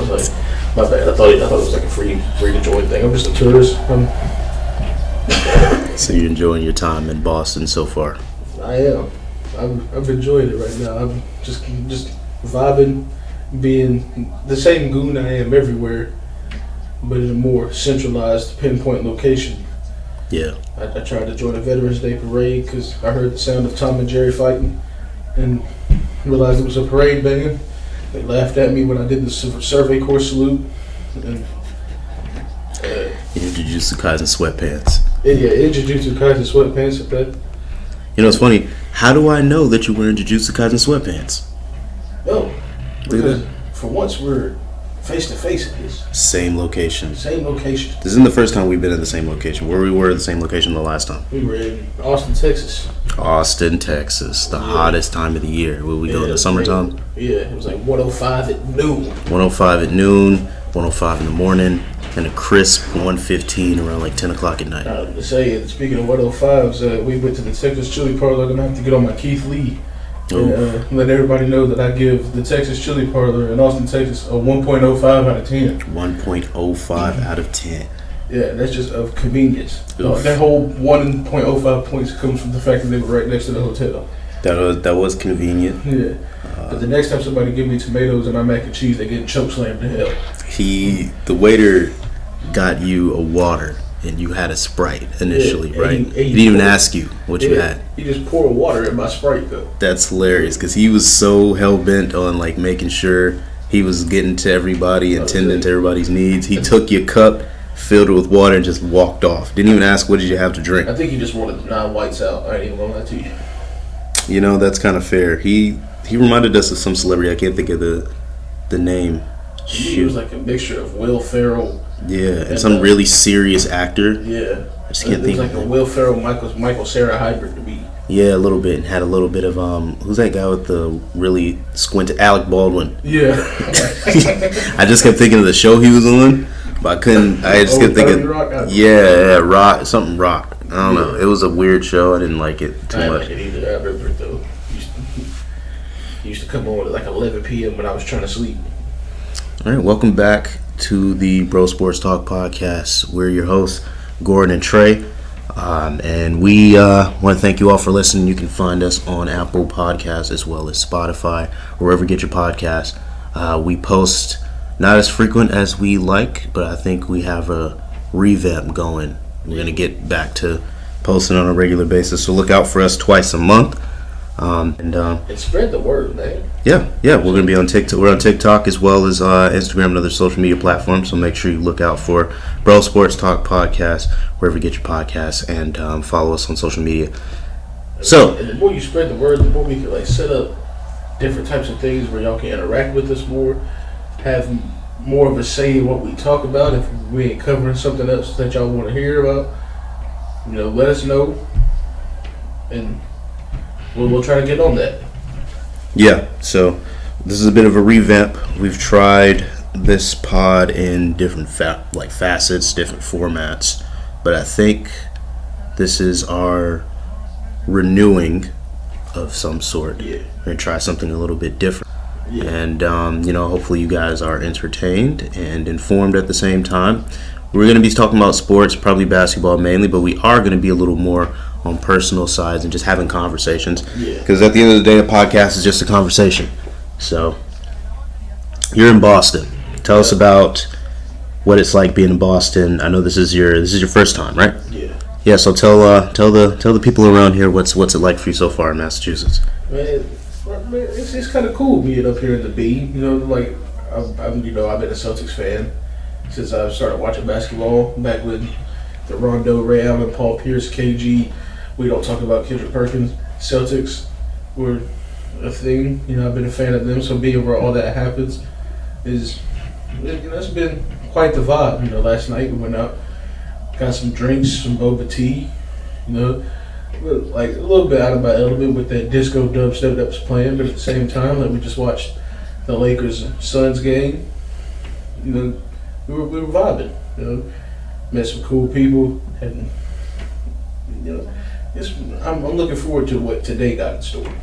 was like, my bad. I thought it was like a free to join thing. I'm just a tourist. So you're enjoying your time in Boston so far? I am. I've enjoyed it right now. I'm just vibing, being the same goon I am everywhere, but in a more centralized, pinpoint location. Yeah. I tried to join a Veterans Day parade because I heard the sound of Tom and Jerry fighting, and realized it was a parade band. They laughed at me when I did the Survey Corps salute. And, you introduced the Kaisen sweatpants. Yeah, introduced the Kaisen sweatpants at that. You know, it's funny. How do I know that you were introduced to Kaisen sweatpants? Oh, because for once we're face to face at this. Same location. Same location. This isn't the first time we've been in the same location. Where we were at the same location the last time. We were in Austin, Texas. Austin, Texas. The hottest time of the year. Will we go in the summertime? Yeah, it was like 105 at noon. 105 at noon, 105 in the morning, and a crisp 115 around like 10 o'clock at night. To say, speaking of 105s, we went to the Texas Chili Parlor. I'm going to have to get on my Keith Lee. And let everybody know that I give the Texas Chili Parlor in Austin, Texas a 1.05 out of 10. 1.05 out of 10. Yeah, that's just of convenience. That whole 1.05 points comes from the fact that they were right next to the hotel. That was convenient. Yeah. But the next time somebody give me tomatoes and my mac and cheese, they get chokeslammed to hell. The waiter got you a water and you had a Sprite initially, right? He didn't even ask you what you had. He just poured water in my Sprite though. That's hilarious because he was so hell bent on like making sure he was getting to everybody and tending to everybody's needs. He took your cup, filled it with water, and just walked off. Didn't even ask what did you have to drink. I think he just wanted the non-whites out. I ain't even gonna lie to you. You know, that's kind of fair. He reminded us of some celebrity. I can't think of the name. He was like a mixture of Will Ferrell. Yeah, and some really serious actor. Yeah. I just can't think of it. It was like a Will Ferrell, Michael Cera hybrid to me. Yeah, a little bit. And had a little bit of, who's that guy with the really squinted? Alec Baldwin. Yeah. I just kept thinking of the show he was on, but I just kept thinking. Rock? Rock, something Rock. I don't know. It was a weird show. I didn't like it too much. I didn't like it either. I remember it though. He used to come on at like 11 p.m. when I was trying to sleep. All right, welcome back to the Bro Sports Talk podcast. We're your hosts, Gordon and Trey, and we want to thank you all for listening. You can find us on Apple Podcasts as well as Spotify, wherever you get your podcasts. We post not as frequent as we like, but I think we have a revamp going. We're going to get back to posting on a regular basis, so look out for us twice a month. And spread the word, man. Yeah, we're gonna be on TikTok. We're on TikTok as well as Instagram and other social media platforms. So make sure you look out for Bro Sports Talk Podcast wherever you get your podcasts, and follow us on social media. So, and the more you spread the word, the more we can like set up different types of things where y'all can interact with us more, have more of a say in what we talk about. If we ain't covering something else that y'all want to hear about, let us know, and we'll try to get on that. Yeah, so this is a bit of a revamp. We've tried this pod in different facets, different formats, but I think this is our renewing of some sort. Yeah. We're going to try something a little bit different. Yeah. And, hopefully you guys are entertained and informed at the same time. We're going to be talking about sports, probably basketball mainly, but we are going to be a little more on personal sides and just having conversations. Because at the end of the day, a podcast is just a conversation. So, you're in Boston. Tell us about what it's like being in Boston. I know this is your first time, right? Yeah. Yeah. So tell the people around here what's it like for you so far in Massachusetts. Man, it's kind of cool being up here in the B. I've been a Celtics fan since I started watching basketball back when the Rondo, Ray Allen, Paul Pierce, KG. We don't talk about Kendrick Perkins. Celtics were a thing. I've been a fan of them. So being where all that happens it's been quite the vibe. Last night we went out, got some drinks, some boba tea. Like a little bit out of my element with that disco dubstep that was playing, but at the same time, we just watched the Lakers Suns game. We were vibing. Met some cool people, and I'm looking forward to what today got in store.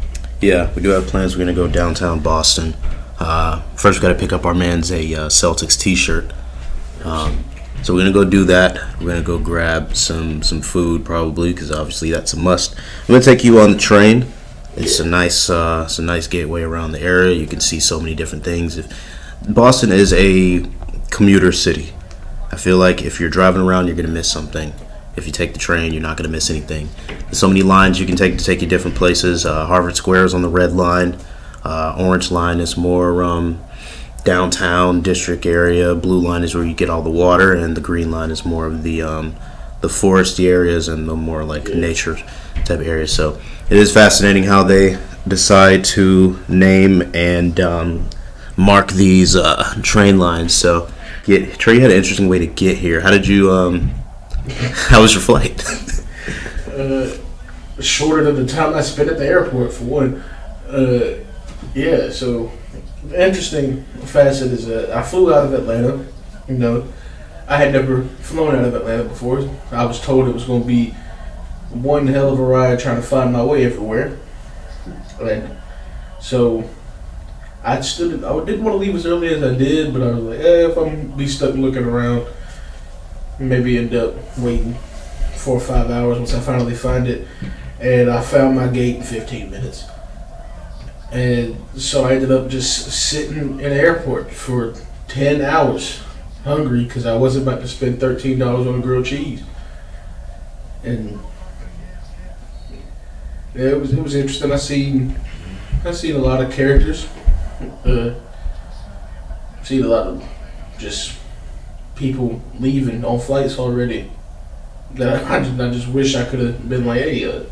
Yeah, we do have plans. We're going to go downtown Boston First, we got to pick up our man's a Celtics T-shirt. So we're gonna go do that. We're gonna go grab some food probably because obviously that's a must. I'm gonna take you on the train. It's a nice gateway around the area. You can see so many different things. Boston is a commuter city. I feel like if you're driving around, you're gonna miss something. If you take the train, you're not gonna miss anything. There's so many lines you can take to take you different places. Harvard Square is on the red line. Orange line is more downtown district area. Blue line is where you get all the water, and the green line is more of the foresty areas and the more like nature type areas. So it is fascinating how they decide to name and mark these train lines. So Trey, you had an interesting way to get here. How did you? How was your flight? Shorter than the time I spent at the airport for one. Yeah, so the interesting facet is that I flew out of Atlanta. You know, I had never flown out of Atlanta before. I was told it was going to be one hell of a ride trying to find my way everywhere. And so I didn't want to leave as early as I did, but I was like, if I'm going to be stuck looking around, maybe end up waiting 4 or 5 hours once I finally find it. And I found my gate in 15 minutes. And so I ended up just sitting in the airport for 10 hours, hungry because I wasn't about to spend $13 on a grilled cheese. And yeah, it was interesting. I seen a lot of characters. Seen a lot of just people leaving on flights already. That I just wish I could have been like, hey, y'all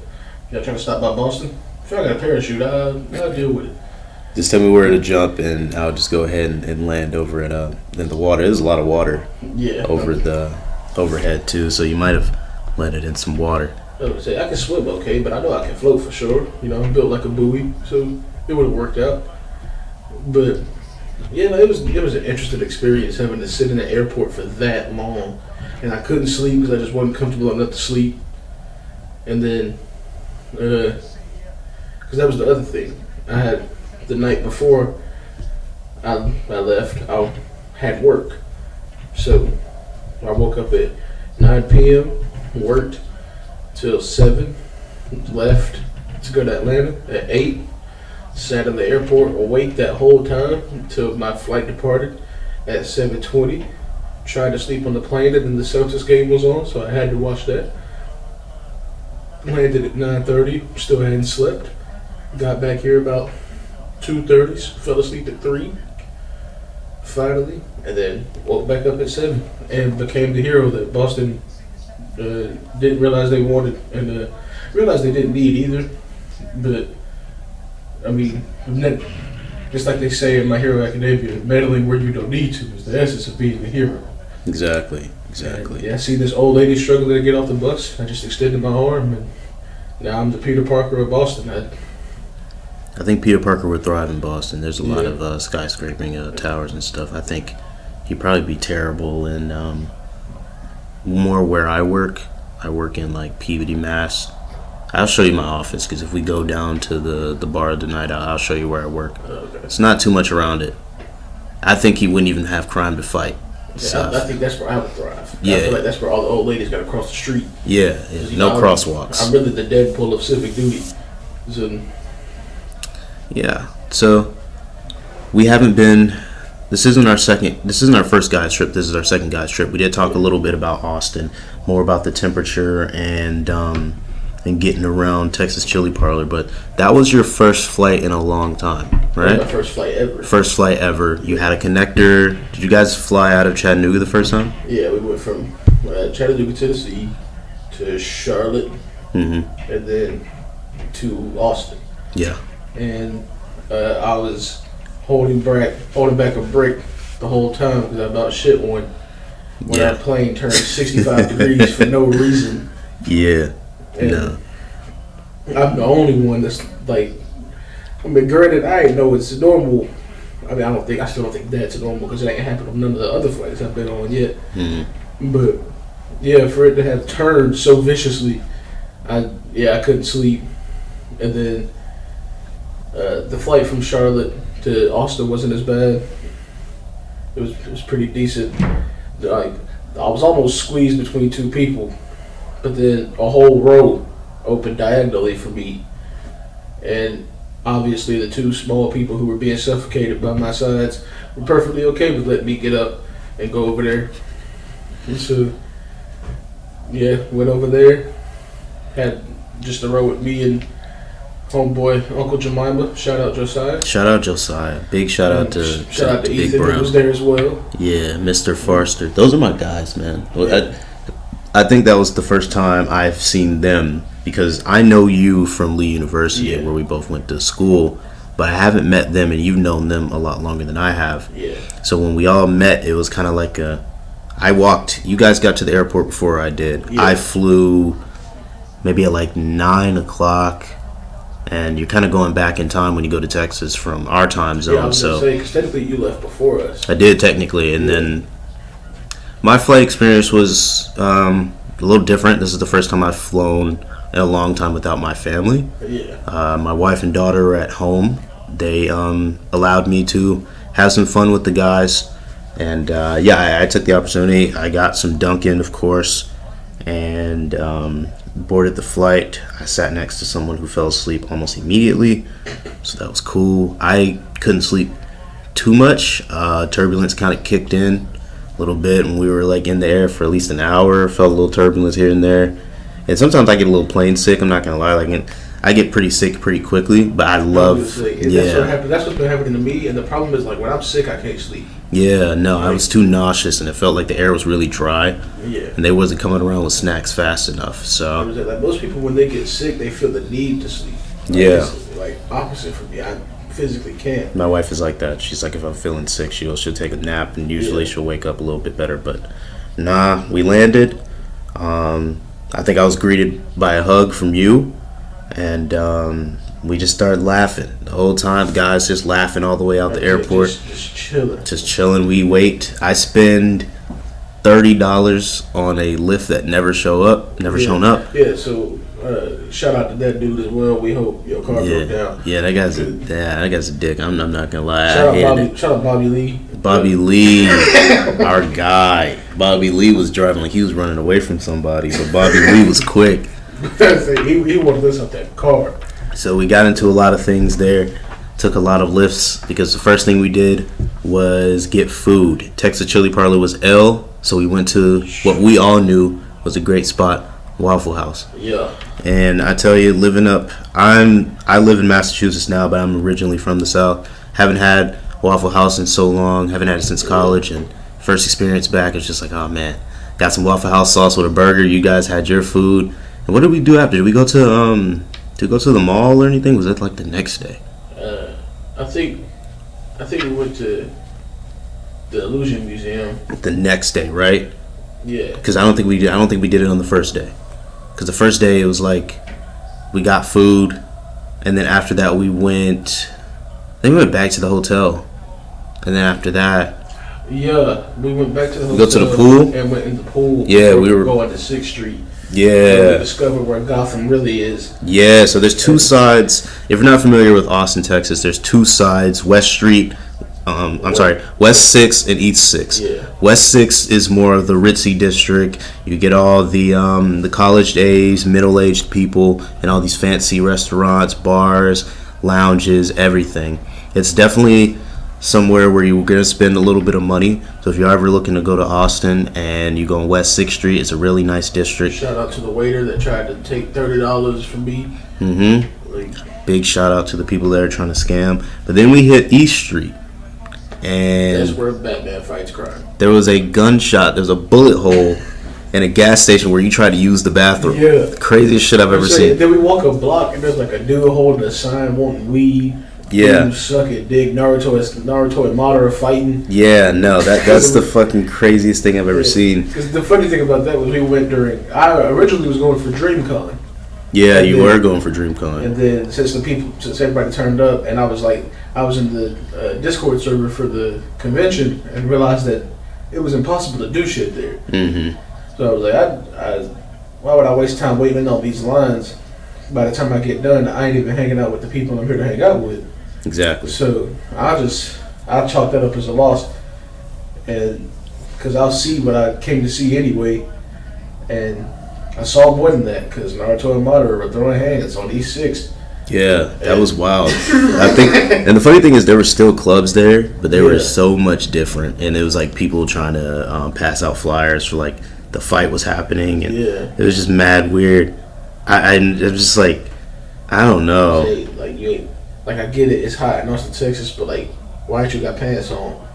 trying to stop by Boston? If I got a parachute, I'll deal with it. Just tell me where to jump, and I'll just go ahead and land over at in the water. There's a lot of water over the overhead too, so you might have landed in some water. I can swim okay, but I know I can float for sure. You know, I'm built like a buoy, so it would have worked out. But yeah, no, it was an interesting experience having to sit in the airport for that long, and I couldn't sleep because I just wasn't comfortable enough to sleep. And then, because that was the other thing, I had the night before I left, I had work, so I woke up at 9 p.m., worked till 7, left to go to Atlanta at 8. Sat in the airport awake that whole time until my flight departed at 7:20. Tried to sleep on the plane, and then the Celtics game was on, so I had to watch that. Landed at 9:30, still hadn't slept. Got back here about 2:30, fell asleep at 3, finally, and then woke back up at 7, and became the hero that Boston didn't realize they wanted, and realized they didn't need either. But I mean, just like they say in My Hero Academia, meddling where you don't need to is the essence of being a hero. Exactly. And, yeah, I see this old lady struggling to get off the bus. I just extended my arm, and now I'm the Peter Parker of Boston. I think Peter Parker would thrive in Boston. There's a lot of skyscraping towers and stuff. I think he'd probably be terrible in more where I work. I work in like Peabody, Mass. I'll show you my office because if we go down to the bar tonight, I'll show you where I work. Okay. It's not too much around it. I think he wouldn't even have crime to fight. Yeah, I think that's where I would thrive. Yeah. I feel like that's where all the old ladies got to cross the street. Yeah. No crosswalks. I'm really the Deadpool of civic duty. So, yeah. So we haven't been. This isn't our first guys trip. This is our second guys trip. We did talk a little bit about Austin, more about the temperature and getting around Texas Chili Parlor. But that was your first flight in a long time, right? My first flight ever. First flight ever. You had a connector. Did you guys fly out of Chattanooga the first time? Yeah, we went from Chattanooga, Tennessee to Charlotte, and then to Austin. Yeah. And I was holding back a brick the whole time because I about shit one when our plane turned 65 degrees for no reason. Yeah. And no. I'm the only one that's like, I mean, granted, I ain't know it's normal. I mean, I still don't think that's normal because it ain't happened on none of the other flights I've been on yet. But yeah, for it to have turned so viciously, I couldn't sleep. And then the flight from Charlotte to Austin wasn't as bad. It was pretty decent. Like I was almost squeezed between two people, but then a whole row opened diagonally for me, and obviously the two small people who were being suffocated by my sides were perfectly okay with letting me get up and go over there. And so, yeah, went over there, had just a row with me and homeboy Uncle Jemima. Shout out Josiah. Shout out Josiah. Big shout out to Big Ethan Brown. Who was there as well. Yeah, Mr. Forster. Those are my guys, man. I think that was the first time I've seen them because I know you from Lee University where we both went to school, but I haven't met them, and you've known them a lot longer than I have. Yeah. So when we all met, it was kind of like you guys got to the airport before I did. Yeah. I flew maybe at like 9 o'clock, and you're kind of going back in time when you go to Texas from our time zone. Yeah, I was going to say, because technically you left before us. I did technically, and then my flight experience was a little different. This is the first time I've flown in a long time without my family. Yeah. My wife and daughter were at home. They allowed me to have some fun with the guys. And, I took the opportunity. I got some Dunkin', of course, and boarded the flight. I sat next to someone who fell asleep almost immediately, so that was cool. I couldn't sleep too much. Turbulence kind of kicked in a little bit, and we were like in the air for at least an hour. Felt a little turbulence here and there, and sometimes I get a little plane sick. I'm not gonna lie, like I get pretty sick pretty quickly, but I love. That's what happened. That's what's been happening to me, and the problem is like when I'm sick, I can't sleep. Yeah, no, I was too nauseous, and it felt like the air was really dry. Yeah. And they wasn't coming around with snacks fast enough. So. Like most people, when they get sick, they feel the need to sleep. Yeah. It's like opposite for me. I physically can't. My wife is like that. She's like, if I'm feeling sick, she'll take a nap, and usually she'll wake up a little bit better. But nah, we landed. I think I was greeted by a hug from you, and we just started laughing the whole time. The guys just laughing all the way out the airport. Just chilling. Just chilling. We wait. I spend $30 on a lift that never shown up. Yeah, so shout out to that dude as well. We hope your car broke down. Yeah, that guy's a dick. I'm not gonna lie. Shout out Bobby Lee. Bobby Lee, our guy. Bobby Lee was driving like he was running away from somebody, but Bobby Lee was quick. he wanted to listen to that car. So we got into a lot of things there. Took a lot of lifts because the first thing we did was get food. Texas Chili Parlor was L, so we went to what we all knew was a great spot, Waffle House. Yeah. And I tell you, I live in Massachusetts now, but I'm originally from the South. Haven't had Waffle House in so long. Haven't had it since college, and first experience back, it's just like, oh man, got some Waffle House sauce with a burger. You guys had your food. And what did we do after? Did we go to the mall or anything? Was that like the next day? I think we went to the Illusion Museum. The next day, right? Yeah. Because I don't think we did it on the first day. Because the first day it was like we got food, and then after that we went back to the hotel, and then after that. Yeah, we went back to the hotel. Go to the pool and went in the pool. Yeah, we were going to 6th Street. Yeah. We discovered where Gotham really is. Yeah, so there's two sides. If you're not familiar with Austin, Texas, there's two sides. West 6th and East 6th. Yeah. West 6th is more of the ritzy district. You get all the college age, middle-aged people, and all these fancy restaurants, bars, lounges, everything. It's definitely somewhere where you're going to spend a little bit of money. So if you're ever looking to go to Austin and you go on West 6th Street, it's a really nice district. Shout out to the waiter that tried to take $30 from me. Mm-hmm. Big shout out to the people that are trying to scam. But then we hit East Street. And that's where Batman fights crime. There was a gunshot. There was a bullet hole in a gas station where you tried to use the bathroom. Yeah. The craziest shit I've ever seen. Then we walk a block and there's like a dude holding a sign wanting weed. Yeah. Suck it, dig. Naruto and Madara are fighting. Yeah, no, that's the fucking craziest thing I've ever seen. Because the funny thing about that was we went I originally was going for DreamCon. Yeah, and you were going for DreamCon. And then since everybody turned up, and I was in the Discord server for the convention and realized that it was impossible to do shit there. Mm-hmm. So I was like, why would I waste time waiting on these lines? By the time I get done, I ain't even hanging out with the people I'm here to hang out with. Exactly. So I chalk that up as a loss, and because I'll see what I came to see anyway, and I saw more than that because Naruto and Madara were throwing hands on E6. Yeah, that was wild. I think, and the funny thing is, there were still clubs there, but they were so much different, and it was like people trying to pass out flyers for like the fight was happening, and it was just mad weird. It was just like, I don't know. Like you ain't, like I get it, it's hot in Austin, Texas, but like, why ain't you got pants on?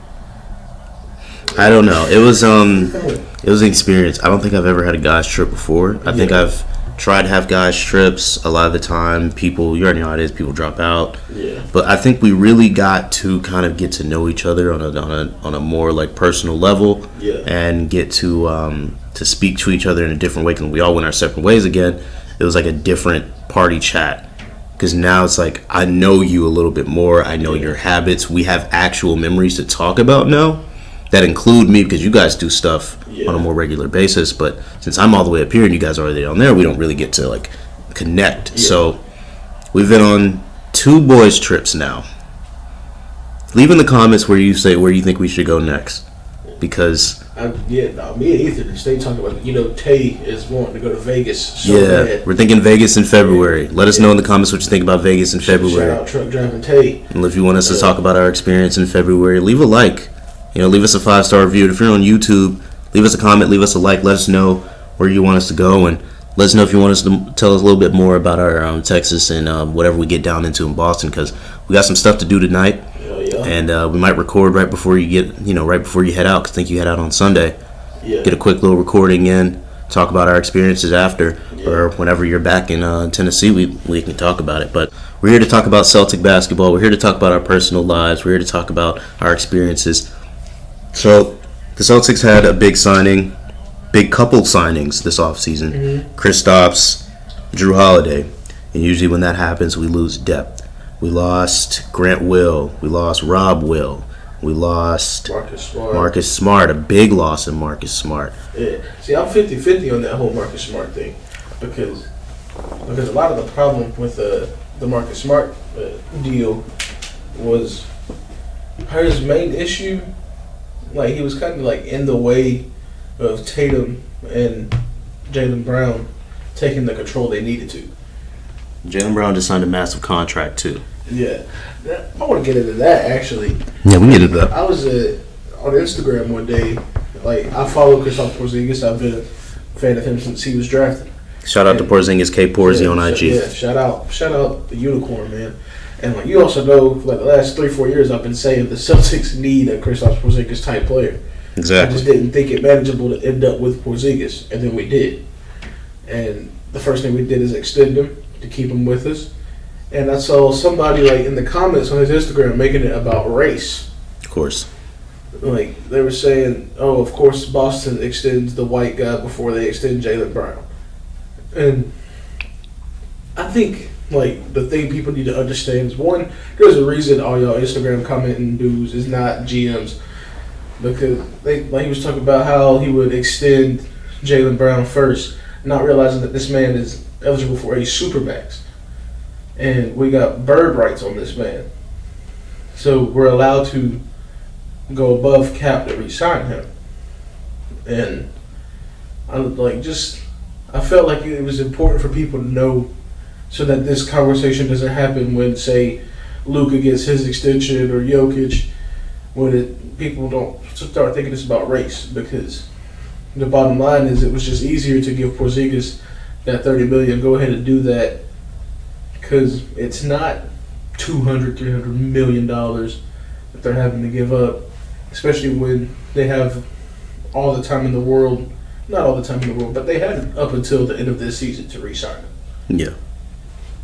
I don't know. It was an experience. I don't think I've ever had a guys trip before. I think I've tried to have guys trips. A lot of the time, people, you already know how it is, people drop out. Yeah. But I think we really got to kind of get to know each other on a more like personal level. Yeah. And get to speak to each other in a different way. Because we all went our separate ways again. It was like a different party chat. Because now it's like, I know you a little bit more. I know your habits. We have actual memories to talk about now that include me, because you guys do stuff on a more regular basis. But since I'm all the way up here and you guys are already down there, we don't really get to like connect. Yeah. So we've been on 2 boys trips now. Leave in the comments where you think we should go next, because me and Ethan stay talking about Tay is wanting to go to Vegas. We're thinking Vegas in February. Let us know in the comments what you think about Vegas in February. Shout out Truck Driving Tay. And if you want us to talk about our experience in February, leave a like. Leave us a 5-star review. If you're on YouTube, leave us a comment, leave us a like. Let us know where you want us to go, and let us know if you want us to tell us a little bit more about our Texas and whatever we get down into in Boston, because we got some stuff to do tonight. And we might record right before you head out, because I think you head out on Sunday. Get a quick little recording in, talk about our experiences after, or whenever you're back in Tennessee, we can talk about it. But we're here to talk about Celtic basketball. We're here to talk about our personal lives. We're here to talk about our experiences. So the Celtics had a big couple signings this offseason. Mm-hmm. Kristaps, Drew Holiday. And usually when that happens, we lose depth. We lost Grant Will. We lost Rob Will. We lost Marcus Smart. A big loss in Marcus Smart. Yeah. See, I'm 50-50 on that whole Marcus Smart thing. Because a lot of the problem with the Marcus Smart deal was his main issue. Like, he was kind of like in the way of Tatum and Jaylen Brown taking the control they needed to. Jaylen Brown just signed a massive contract too. Yeah, I want to get into that actually. Yeah, we can get into that. I was on Instagram one day. Like, I follow Kristaps Porzingis. I've been a fan of him since he was drafted. Shout out to Porzingis, K Porzy on IG. Yeah, shout out the unicorn, man. And like, you also know, for like the last 3-4 years, I've been saying the Celtics need a Kristaps Porzingis type player. Exactly. I just didn't think it manageable to end up with Porzingis, and then we did. And the first thing we did is extend him to keep him with us. And I saw somebody like in the comments on his Instagram making it about race. Of course. Like, they were saying, oh, of course Boston extends the white guy before they extend Jaylen Brown. And I think, like, the thing people need to understand is, one, there's a reason all y'all Instagram commenting dudes is not GMs. Because he was talking about how he would extend Jaylen Brown first, not realizing that this man is eligible for a supermax. And we got bird rights on this man. So we're allowed to go above cap to re-sign him. And I felt like it was important for people to know, so that this conversation doesn't happen when, say, Luka gets his extension or Jokic, when people don't start thinking it's about race. Because the bottom line is, it was just easier to give Porzingis that $30 million. Go ahead and do that, because it's not $200-300 million that they're having to give up, especially when they have all the time in the world. Not all the time in the world, but they had up until the end of this season to re-sign him. Yeah.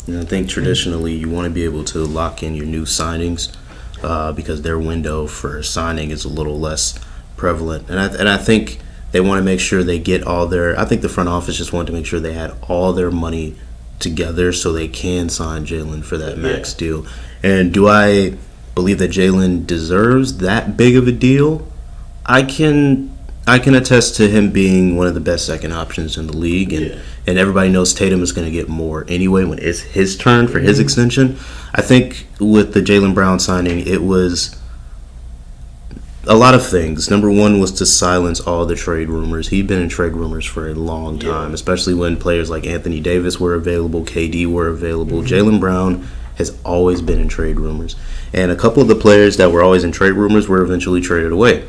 And I think traditionally you want to be able to lock in your new signings because their window for signing is a little less prevalent. And I think they want to make sure they get all their – I think the front office just wanted to make sure they had all their money together so they can sign Jaylen for that max deal. And do I believe that Jaylen deserves that big of a deal? I can I can attest to him being one of the best second options in the league, and everybody knows Tatum is going to get more anyway when it's his turn for his extension. I think with the Jaylen Brown signing, it was a lot of things. Number one was to silence all the trade rumors. He'd been in trade rumors for a long time, especially when players like Anthony Davis were available, KD were available. Jaylen Brown has always been in trade rumors. And a couple of the players that were always in trade rumors were eventually traded away.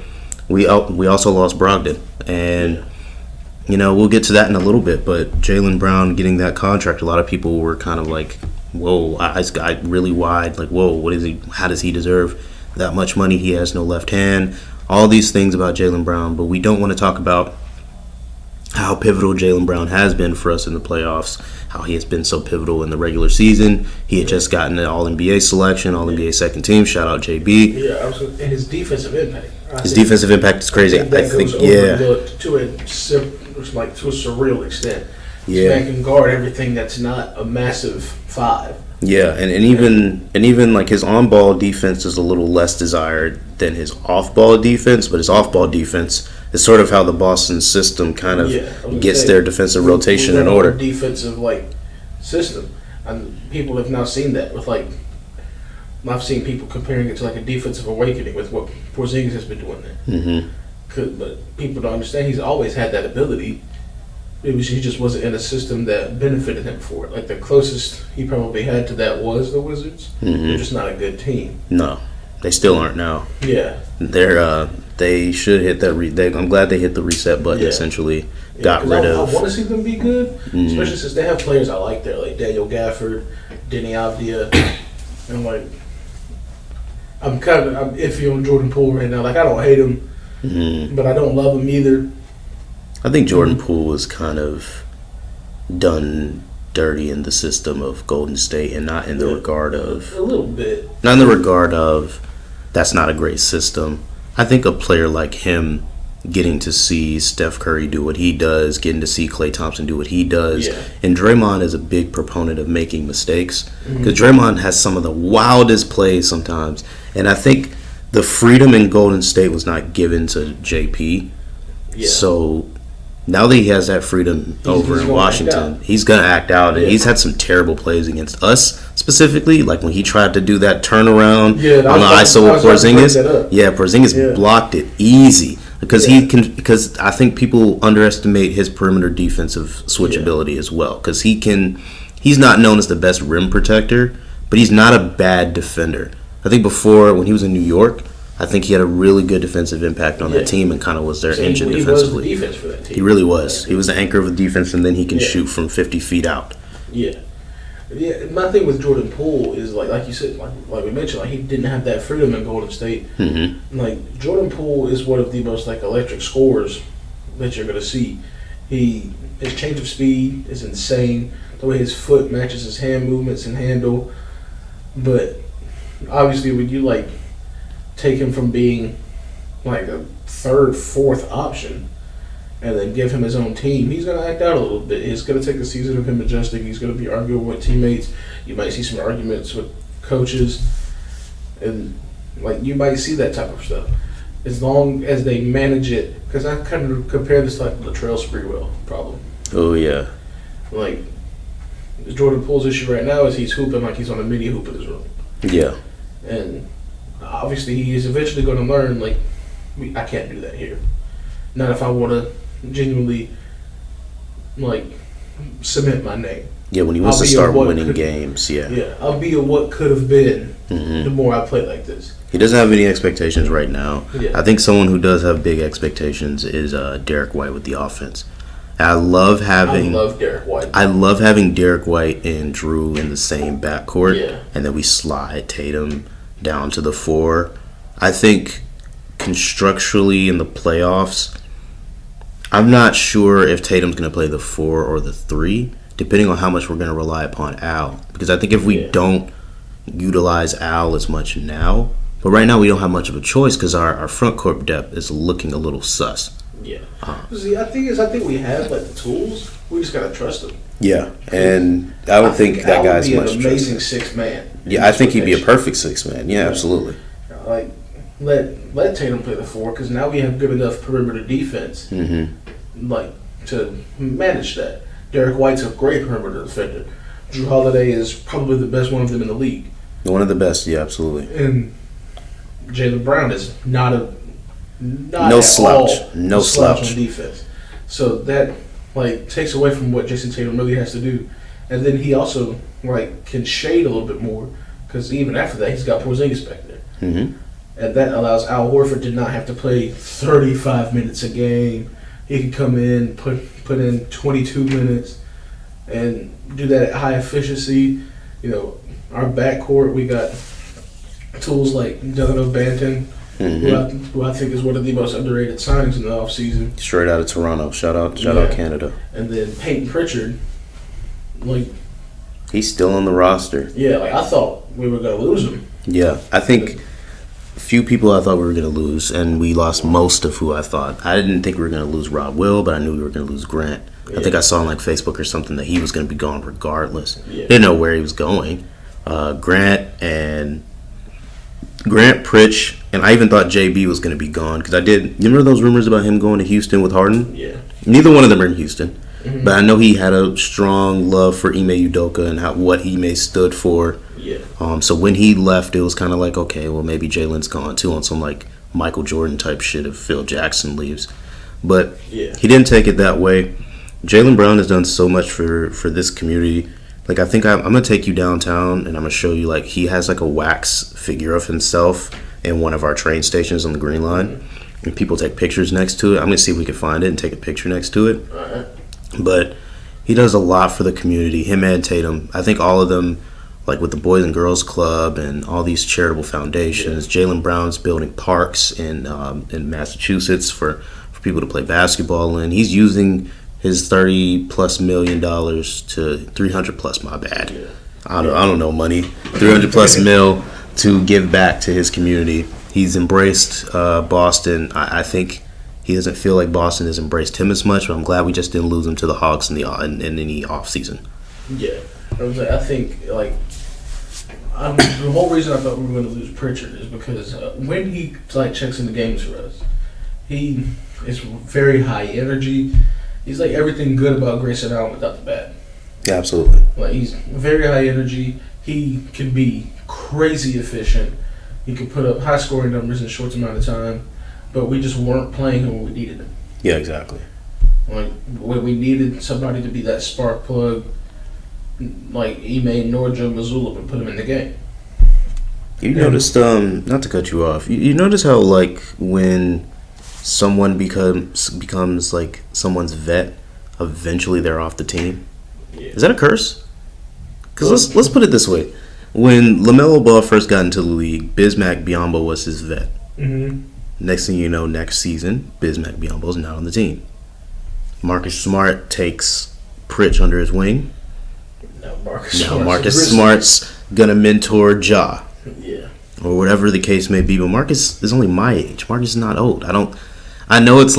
We also lost Brogdon. And, we'll get to that in a little bit. But Jaylen Brown getting that contract, a lot of people were kind of like, whoa, eyes got really wide. Like, whoa, what is he? How does he deserve that much money? He has no left hand. All these things about Jaylen Brown. But we don't want to talk about how pivotal Jaylen Brown has been for us in the playoffs, how he has been so pivotal in the regular season. He had just gotten an All-NBA selection, All-NBA second team. Shout out JB. Yeah, and his defensive impact. His defensive impact is crazy. I think to a surreal extent. Yeah, man can guard everything that's not a massive five. Yeah, and even like his on-ball defense is a little less desired than his off-ball defense, but his off-ball defense is sort of how the Boston system kind of gets their defensive rotation in order. Defensive system, and people have now seen that with I've seen people comparing it to a defensive awakening with what Porzingis has been doing there. Mm-hmm. But people don't understand he's always had that ability. He just wasn't in a system that benefited him for it. The closest he probably had to that was the Wizards. Mm-hmm. They're just not a good team. No, they still aren't now. Yeah, they should hit that. I'm glad they hit the reset button. Essentially, got rid of. I want to see them be good, mm-hmm. especially since they have players I like there, like Daniel Gafford, Denny Avdia, and I'm iffy on Jordan Poole right now. I don't hate him, mm-hmm. but I don't love him either. I think Jordan Poole was kind of done dirty in the system of Golden State, and not in the regard of a little bit. Not in the regard of that's not a great system. I think a player like him getting to see Steph Curry do what he does, getting to see Klay Thompson do what he does, and Draymond is a big proponent of making mistakes because Draymond has some of the wildest plays sometimes, and I think the freedom in Golden State was not given to JP. Yeah. So now that he has that freedom over in Washington, he's going to act out. And he's had some terrible plays against us specifically, like when he tried to do that turnaround on the ISO with Porzingis. Yeah, Porzingis blocked it easy because because I think people underestimate his perimeter defensive switchability as well, because he's not known as the best rim protector, but he's not a bad defender. I think before, when he was in New York, I think he had a really good defensive impact on that team and kind of was their engine defensively. He was the defense for that team. He really was. He was the anchor of the defense, and then he can shoot from 50 feet out. Yeah. Yeah, my thing with Jordan Poole is, like you said, like we mentioned, he didn't have that freedom in Golden State. Mm-hmm. Jordan Poole is one of the most, electric scorers that you're going to see. His change of speed is insane. The way his foot matches his hand movements and handle. But obviously, when you, take him from being a third, fourth option and then give him his own team, he's going to act out a little bit. It's going to take a season of him adjusting. He's going to be arguing with teammates. You might see some arguments with coaches. And, you might see that type of stuff. As long as they manage it. Because I kind of compare this to the Latrell Sprewell problem. Oh, yeah. Jordan Poole's issue right now is he's hooping like he's on a mini hoop in his room. Yeah. And obviously, he is eventually going to learn, I can't do that here. Not if I want to genuinely, cement my name. Yeah, when he wants to start winning games, Yeah, I'll be a what could have been the more I play like this. He doesn't have any expectations right now. Yeah. I think someone who does have big expectations is Derek White with the offense. I love Derek White. I love having Derek White and Drew in the same backcourt, and then we slide Tatum down to the 4. I think constructually in the playoffs, I'm not sure if Tatum's going to play the 4 or the 3, depending on how much we're going to rely upon Al. Because I think if we don't utilize Al as much now, but right now we don't have much of a choice because our front court depth is looking a little sus. Yeah. See, I think we have the tools. We just gotta trust them. Yeah, and I don't think that guy's much an amazing 6 man. Yeah, I think he'd be a perfect 6 man. Yeah, absolutely. let Tatum play the 4 because now we have good enough perimeter defense, like to manage that. Derek White's a great perimeter defender. Drew Holiday is probably the best one of them in the league. One of the best, yeah, absolutely. And Jaylen Brown is not no slouch, no slouch on defense. So that takes away from what Jason Tatum really has to do. And then he also can shade a little bit more because even after that he's got Porzingis back there. Mm-hmm. And that allows Al Horford to not have to play 35 minutes a game. He can come in, put in 22 minutes, and do that at high efficiency. Our backcourt, we got tools like Delano Banton, who I think is one of the most underrated signings in the offseason. Straight out of Toronto. Shout out Canada. And then Peyton Pritchard, he's still on the roster. Yeah, I thought we were going to lose him. Yeah, I think few people I thought we were going to lose, and we lost most of who I thought. I didn't think we were going to lose Rob Will, but I knew we were going to lose Grant. Yeah. I think I saw on Facebook or something that he was going to be gone regardless. Yeah. Didn't know where he was going. Grant, Pritch, and I even thought JB was going to be gone because you remember those rumors about him going to Houston with Harden? Yeah. Neither one of them are in Houston. Mm-hmm. But I know he had a strong love for Ime Udoka and what Ime stood for. Yeah. So when he left, it was kind of like, okay, well, maybe Jalen's gone too on some Michael Jordan type shit if Phil Jackson leaves. But he didn't take it that way. Jaylen Brown has done so much for this community. I think I'm going to take you downtown and I'm going to show you, he has a wax figure of himself in one of our train stations on the Green Line. Mm-hmm. And people take pictures next to it. I'm going to see if we can find it and take a picture next to it. All right. But he does a lot for the community, him and Tatum. I think all of them, with the Boys and Girls Club and all these charitable foundations. Jaylen Brown's building parks in Massachusetts for people to play basketball in. He's using his $30+ million to $300+. My bad. Yeah. I don't know money. $300+ mil to give back to his community. He's embraced Boston. I think he doesn't feel like Boston has embraced him as much, but I'm glad we just didn't lose him to the Hawks in any off season. Yeah, I think the whole reason I thought we were going to lose Pritchard is because when he checks in the games for us, he is very high energy. He's everything good about Grayson Allen without the bat. Yeah, absolutely. He's very high energy. He can be crazy efficient. He can put up high scoring numbers in a short amount of time. But we just weren't playing him when we needed him. Yeah, exactly. When we needed somebody to be that spark plug, Ime Norja Mazzulla would put him in the game. You noticed, not to cut you off, you notice how when someone becomes someone's vet, eventually they're off the team? Yeah. Is that a curse? Because let's put it this way. When LaMelo Ball first got into the league, Bismack Biyombo was his vet. Mm-hmm. Next thing you know, next season, Bismack Biyombo's not on the team. Marcus Smart takes Pritch under his wing. Now Marcus Smart's gonna mentor Ja. Yeah. Or whatever the case may be. But Marcus is only my age. Marcus is not old. I know it's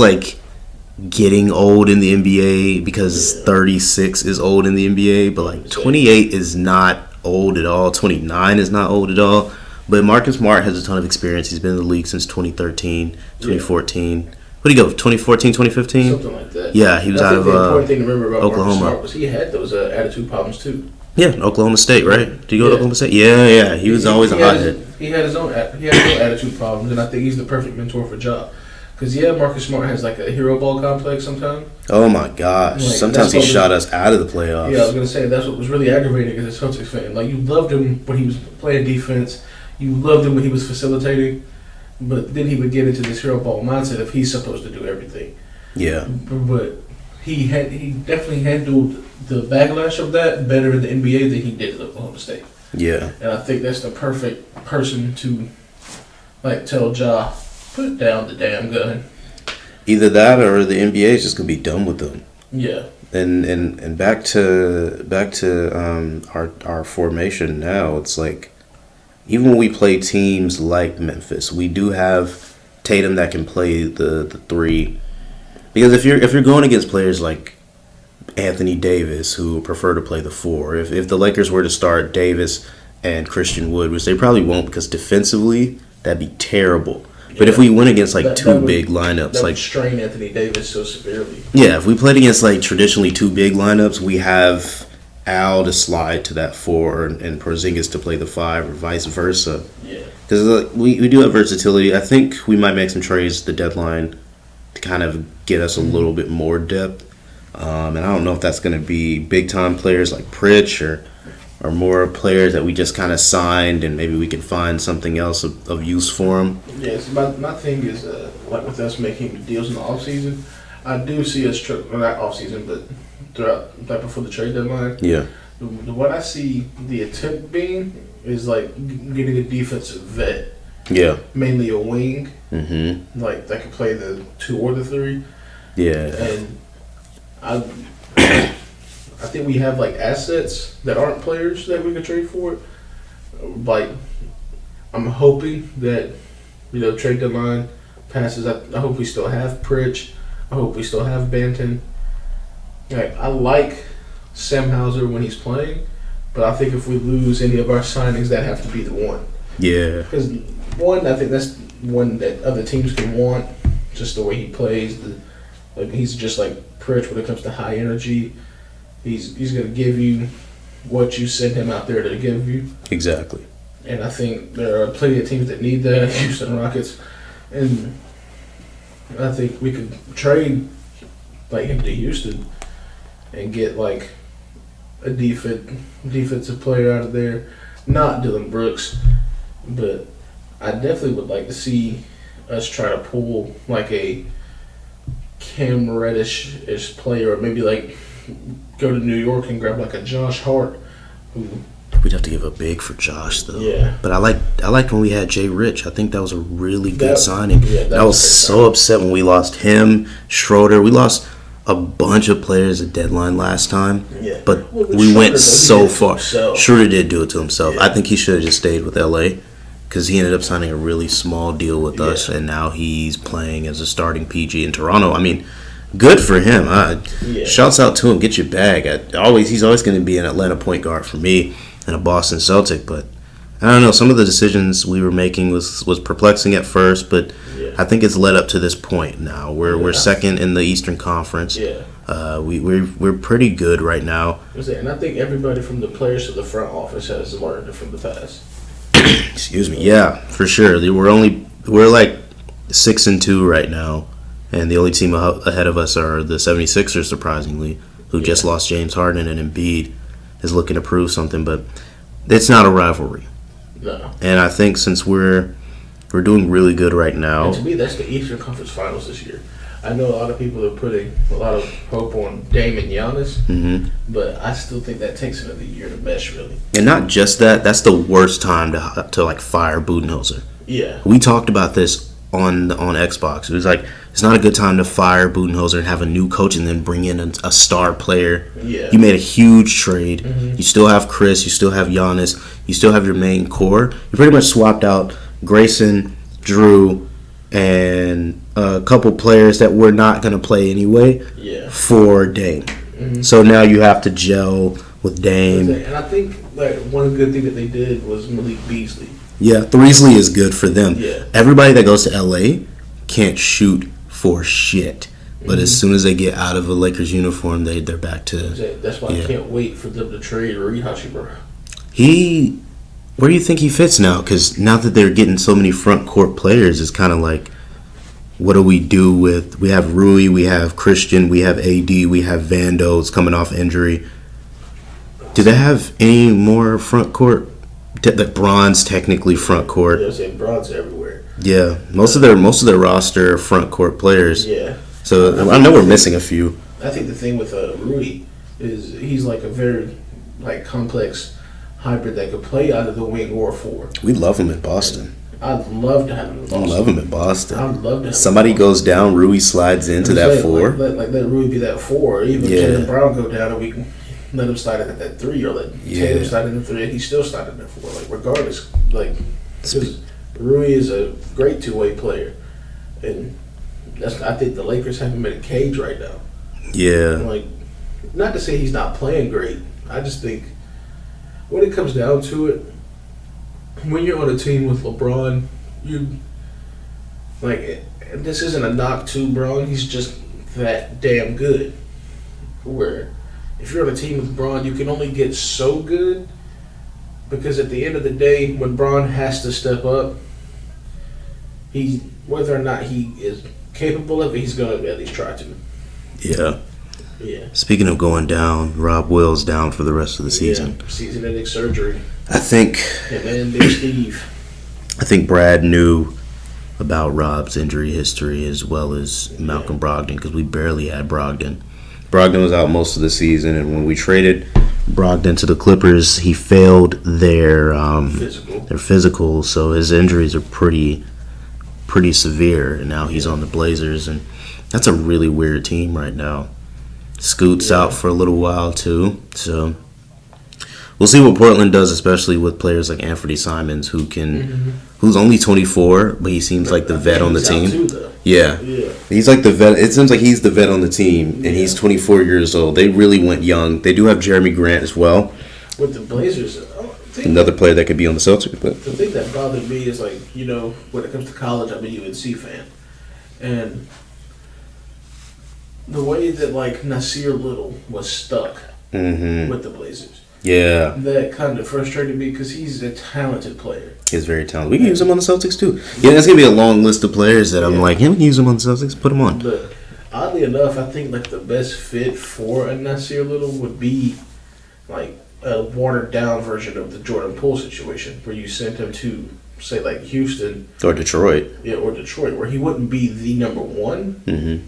getting old in the NBA because 36 is old in the NBA, but 28 is not old at all. 29 is not old at all. But Marcus Smart has a ton of experience. He's been in the league since 2013, 2014. Yeah. What did he go? 2014, 2015? Something like that. Yeah, he was out of the important thing to remember about Oklahoma. Marcus Smart was he had those attitude problems too. Yeah, Oklahoma State, right? Did he go to Oklahoma State? Yeah. He was always a hothead. He had his own attitude problems, and I think he's the perfect mentor for Ja. Because, Marcus Smart has a hero ball complex sometimes. Oh, my gosh. Sometimes he shot us out of the playoffs. Yeah, I was going to say, that's what was really aggravating as a Celtics fan. You loved him when he was playing defense. You loved him when he was facilitating. But then he would get into this hero ball mindset of he's supposed to do everything. Yeah. But he definitely handled the backlash of that better in the NBA than he did at Oklahoma State. Yeah. And I think that's the perfect person to, tell Ja, put down the damn gun. Either that or the NBA is just gonna be done with them. Yeah. And back to our formation now. It's even when we play teams like Memphis, we do have Tatum that can play the three. Because if you're going against players like Anthony Davis who prefer to play the four, if the Lakers were to start Davis and Christian Wood, which they probably won't because defensively that'd be terrible. But if we went against like two big lineups, that like would strain Anthony Davis so severely. Yeah, if we played against like traditionally two big lineups, we have Al to slide to that 4 and Porzingis to play the 5 or vice versa. Yeah. Because we do have versatility. I think we might make some trades at the deadline to kind of get us a little bit more depth. And I don't know if that's going to be big-time players like Pritch or more players that we just kind of signed and maybe we can find something else of use for them. Yes, my thing is, like with us making deals in the offseason, I do see us, not offseason, but throughout, like before the trade deadline. Yeah. What I see the attempt being is like getting a defensive vet. Yeah. Mainly a wing. Mm-hmm. Like that could play the 2 or the 3. Yeah. And I think we have like assets that aren't players that we could trade for. Like I'm hoping that trade deadline passes. I hope we still have Pritch. I hope we still have Banton. Like I like Sam Hauser when he's playing, but I think if we lose any of our signings, that have to be the one. Yeah. Because one, I think that's one that other teams can want, just the way he plays. He's just like Pritch when it comes to high energy. He's going to give you what you send him out there to give you. Exactly. And I think there are plenty of teams that need that. Houston Rockets, and I think we could trade like him to Houston and get like a defensive player out of there. Not Dylan Brooks, but I definitely would like to see us try to pull like a Cam Reddish-ish player, or maybe like go to New York and grab like a Josh Hart. We'd have to give up big for Josh though. Yeah. But I liked when we had Jay Rich. I think that was a really good signing. Yeah, I was so upset when we lost him, Schroeder. We lost a bunch of players at deadline last time. Yeah. But we Schroeder, went so far. Himself. Schroeder did do it to himself. Yeah. I think he should have just stayed with LA because he ended up signing a really small deal with us, and now he's playing as a starting PG in Toronto. I mean, good for him. Shouts out to him. Get your bag. He's always going to be an Atlanta point guard for me and a Boston Celtic. But I don't know. Some of the decisions we were making was perplexing at first, but I think it's led up to this point now. We're second in the Eastern Conference. Yeah. We're pretty good right now. And I think everybody from the players to the front office has learned from the past. Excuse me. Yeah, for sure. We're like 6-2 right now. And the only team ahead of us are the 76ers, surprisingly, who just lost James Harden, and Embiid is looking to prove something. But it's not a rivalry. No. And I think since we're doing really good right now. And to me, that's the Eastern Conference Finals this year. I know a lot of people are putting a lot of hope on Dame and Giannis, but I still think that takes another year to mesh, really. And not just that, that's the worst time to like fire Budenholzer. Yeah. We talked about this on Xbox. It was like, it's not a good time to fire Budenholzer and have a new coach and then bring in a star player. Yeah. You made a huge trade. You still have Chris. You still have Giannis. You still have your main core. You pretty much swapped out Grayson, Drew, and a couple players that were not going to play anyway for Dame. So now you have to gel with Dame. And I think like one good thing that they did was Malik Beasley. Yeah, Threesley is good for them. Yeah. Everybody that goes to LA can't shoot for shit. But as soon as they get out of a Lakers uniform, they're back to... That's why I can't wait for them to trade Rui Hachimura. Where do you think he fits now? Because now that they're getting so many front court players, it's kind of like, what do we do with... We have Rui, we have Christian, we have AD, we have Vando. It's coming off injury. Do they have any more front court? The Bron's technically front court. Yeah, I'm saying Bron's everywhere. Yeah, most of their roster are front court players. Yeah. So I know we're missing a few. I think the thing with Rui is he's like a very like complex hybrid that could play out of the wing or 4. We love him in Boston. I'd love to have him in Boston. I love him in Boston. I'd love to have him. Somebody goes down, Rui slides into that 4. Let Rui be that 4. Even Jaylen Brown go down and we can let him slide in at that 3, or let Tatum slide in the 3, and he's still sliding at 4. Like regardless, because Rui is a great 2-way player, and I think the Lakers have him in a cage right now. Yeah. Like, not to say he's not playing great. I just think when it comes down to it, when you're on a team with LeBron, you like. This isn't a knock to Braun. He's just that damn good. Where if you're on a team with Braun, you can only get so good because at the end of the day, when Braun has to step up, whether or not he is capable of it, he's gonna at least try to. Yeah. Yeah. Speaking of going down, Rob Will's down for the rest of the season. Yeah. Season-ending surgery. I think Him and Big Steve. I think Brad knew about Rob's injury history as well as Malcolm Brogdon because we barely had Brogdon. Brogdon was out most of the season, and when we traded Brogdon to the Clippers, he failed their physical, so his injuries are pretty severe, and now he's on the Blazers, and that's a really weird team right now. Scoot's out for a little while too, so we'll see what Portland does, especially with players like Anthony Simons, who's only 24, but he seems like the vet on the team. Yeah, he's like the vet. It seems like he's the vet on the team, and he's 24 years old. They really went young. They do have Jeremy Grant as well. With the Blazers, another player that could be on the Celtics. But the thing that bothered me is when it comes to college, I'm a UNC fan, and the way that Nasir Little was stuck with the Blazers. Yeah. That kind of frustrated me because he's a talented player. He's very talented. We can use him on the Celtics too. Yeah, there's going to be a long list of players that I'm like, we can use him on the Celtics, put him on. But oddly enough, I think the best fit for a Nasir Little would be a watered down version of the Jordan Poole situation where you sent him to, say, Houston. Or Detroit. Yeah, or Detroit, where he wouldn't be the number one,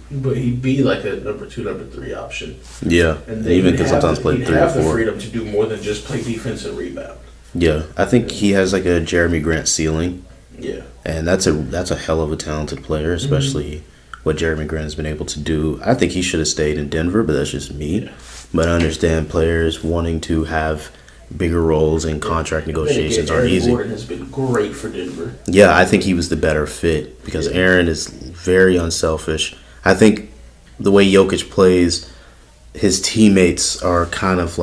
but he'd be a number 2, number 3 option. Yeah, and even could sometimes play 3 or 4. He'd have the freedom to do more than just play defense and rebound. Yeah, I think he has a Jeremy Grant ceiling. Yeah, and that's a hell of a talented player, especially what Jeremy Grant has been able to do. I think he should have stayed in Denver, but that's just me. Yeah. But I understand players wanting to have bigger roles in contract negotiations aren't easy. Gordon has been great for Denver. Yeah, I think he was the better fit because Aaron is very unselfish. I think the way Jokic plays, his teammates are kind of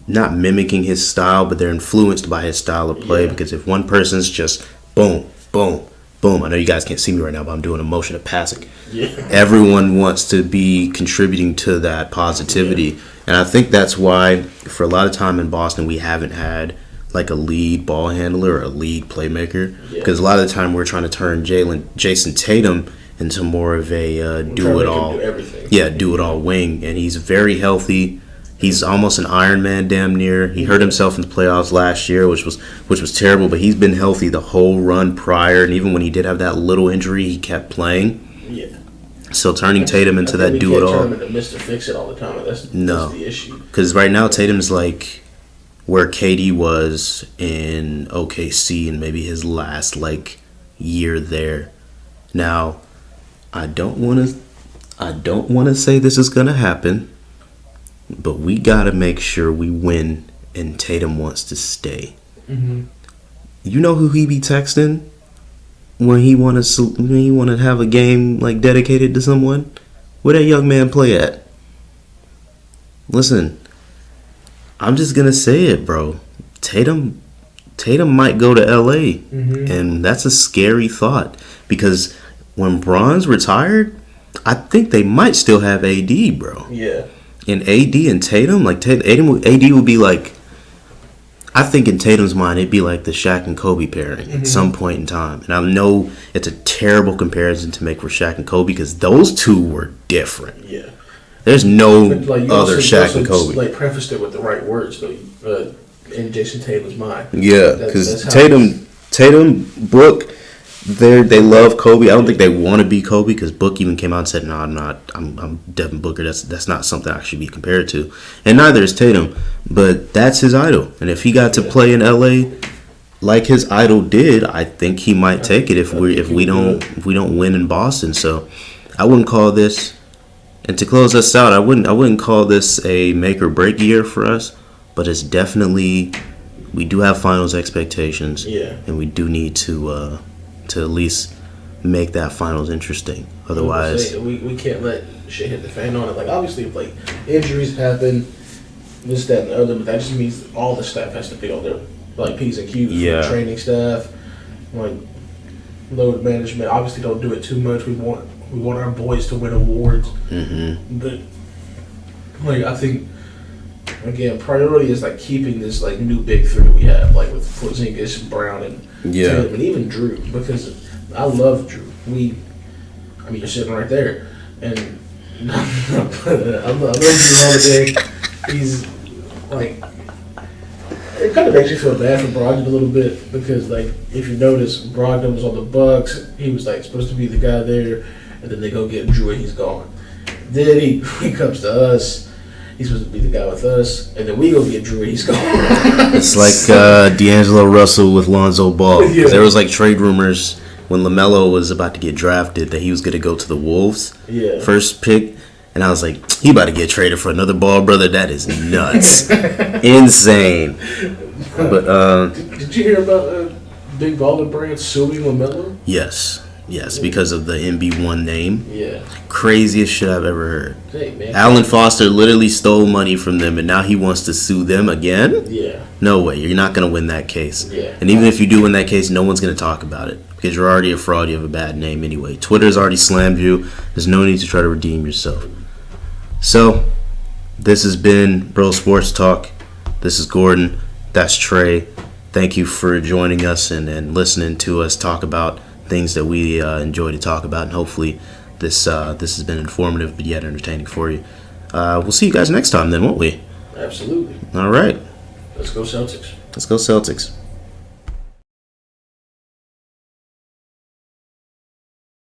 not mimicking his style, but they're influenced by his style of play because if one person's just boom, boom, boom. I know you guys can't see me right now, but I'm doing a motion of passing. Yeah. Everyone wants to be contributing to that positivity. Yeah. And I think that's why, for a lot of time in Boston, we haven't had a lead ball handler or a lead playmaker. Because a lot of the time we're trying to turn Jason Tatum into more of a do-it-all. Do-it-all wing. And he's very healthy. He's almost an Iron Man damn near. He hurt himself in the playoffs last year, which was terrible. But he's been healthy the whole run prior. And even when he did have that little injury, he kept playing. Yeah. So turning Tatum into that do-it-all. Turn him into Mr. Fix-It all the time. That's the issue. Because right now Tatum's where KD was in OKC and maybe his last year there. Now, I don't want to say this is gonna happen, but we gotta make sure we win, and Tatum wants to stay. Mm-hmm. You know who he be texting? When he want to have a game dedicated to someone, where that young man play at? Listen, I'm just gonna say it, bro. Tatum might go to LA, and that's a scary thought because when Bron's retired, I think they might still have AD, bro. Yeah. And AD and Tatum, AD would be I think in Tatum's mind, it'd be like the Shaq and Kobe pairing at some point in time. And I know it's a terrible comparison to make for Shaq and Kobe because those two were different. Yeah. There's no other Shaq and Kobe. Prefaced it with the right words, though, in Jason Tatum's mind. Yeah, because Tatum, Brooke, they love Kobe. I don't think they want to be Kobe because Book even came out and said, "No, I'm not. I'm Devin Booker. That's not something I should be compared to." And neither is Tatum, but that's his idol. And if he got to play in LA like his idol did, I think he might take it. If we don't win in Boston, so I wouldn't call this. And to close us out, I wouldn't call this a make or break year for us, but it's definitely we do have finals expectations, and we do need to at least make that finals interesting. Otherwise, we can't let shit hit the fan on it. Obviously, if injuries happen, this, that, and the other, but that just means all the staff has to be on their P's and Q's. Training staff, load management. Obviously, don't do it too much. We want our boys to win awards, but like I think again, priority is like keeping this like new big three we have, like with Porzingis, Brown, and Tatum, and even Drew, because I love Drew. You're sitting right there, and I love Drew Holiday. He's like. It kind of makes you feel bad for Brogdon a little bit because, like, if you notice, Brogdon was on the Bucks. He was like supposed to be the guy there, and then they go get Drew and he's gone. Then he comes to us. He's supposed to be the guy with us, and then we go get Drew and he's gone. It's like D'Angelo Russell with Lonzo Ball. Yeah. There was like trade rumors when LaMelo was about to get drafted that he was going to go to the Wolves. Yeah. First pick. And I was like, he about to get traded for another ball brother? That is nuts. Insane. But did you hear about Big Baller Brand suing LaMelo? Yes, because of the MB1 name. Yeah. Craziest shit I've ever heard. Hey, man. Alan Foster literally stole money from them, and now he wants to sue them again? Yeah. No way. You're not going to win that case. Yeah. And even if you do win that case, no one's going to talk about it because you're already a fraud. You have a bad name anyway. Twitter's already slammed you. There's no need to try to redeem yourself. So, this has been Bro Sports Talk. This is Gordon. That's Trey. Thank you for joining us and listening to us talk about things that we enjoy to talk about. And hopefully this has been informative but yet entertaining for you. We'll see you guys next time then, won't we? Absolutely. All right. Let's go Celtics. Let's go Celtics.